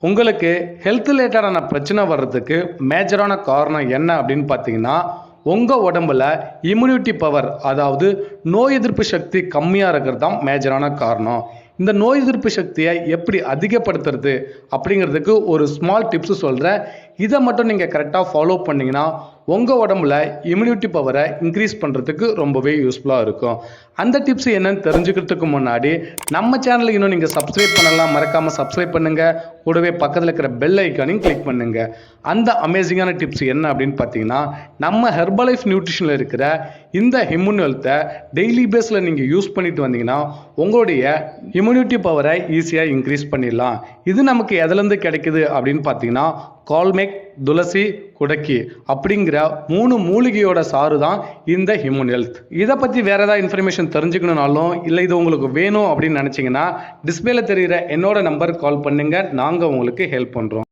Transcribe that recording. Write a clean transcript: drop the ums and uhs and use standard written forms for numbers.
உங்களுக்கு ஹெல்த் ரிலேட்டடான பிரச்சனை வர்றதுக்கு மேஜரான காரணம் என்ன அப்படின்னு பார்த்தீங்கன்னா, உங்கள் உடம்புல இம்யூனிட்டி பவர், அதாவது நோய் எதிர்ப்பு சக்தி கம்மியாக இருக்கிறது தான் மேஜரான காரணம். இந்த நோய் எதிர்ப்பு சக்தியை எப்படி அதிகப்படுத்துறது அப்படிங்கிறதுக்கு ஒரு ஸ்மால் டிப்ஸ் சொல்கிறேன். இதை மட்டும் நீங்கள் கரெக்டாக ஃபாலோ பண்ணிங்கன்னா உங்கள் உடம்புல இம்யூனிட்டி பவரை இன்க்ரீஸ் பண்ணுறதுக்கு ரொம்பவே யூஸ்ஃபுல்லாக இருக்கும். அந்த டிப்ஸ் என்னன்னு தெரிஞ்சுக்கிறதுக்கு முன்னாடி நம்ம சேனலுக்கு இன்னும் நீங்கள் சப்ஸ்கிரைப் பண்ணலாம், மறக்காமல் சப்ஸ்கிரைப் பண்ணுங்கள். கூடவே பக்கத்தில் இருக்கிற பெல் ஐக்கானையும் கிளிக் பண்ணுங்கள். அந்த அமேசிங்கான டிப்ஸ் என்ன அப்படின்னு பார்த்தீங்கன்னா, நம்ம ஹெர்பலைஃப் நியூட்ரிஷனில் இருக்கிற இந்த இம்யூன் ஹெல்த்தை டெய்லி பேஸில் நீங்கள் யூஸ் பண்ணிட்டு வந்தீங்கன்னா உங்களுடைய இம்யூனிட்டி பவரை ஈஸியாக இன்க்ரீஸ் பண்ணிடலாம். இது நமக்கு எதுலேருந்து கிடைக்குது அப்படின்னு பார்த்தீங்கன்னா, கால்மேக், துளசி, குடக்கி அப்படிங்கிற 3 மூலிகையோட சாறு தான் இந்த இம்யூன் ஹெல்த். இதை பற்றி வேற ஏதாவது இன்ஃபர்மேஷன் தெரிஞ்சுக்கணுனாலும் இல்லை இது உங்களுக்கு வேணும் அப்படின்னு நினச்சிங்கன்னா டிஸ்பிளேல தெரிகிற என்னோட நம்பருக்கு கால் பண்ணுங்க. நாங்கள் உங்களுக்கு ஹெல்ப் பண்ணுறோம்.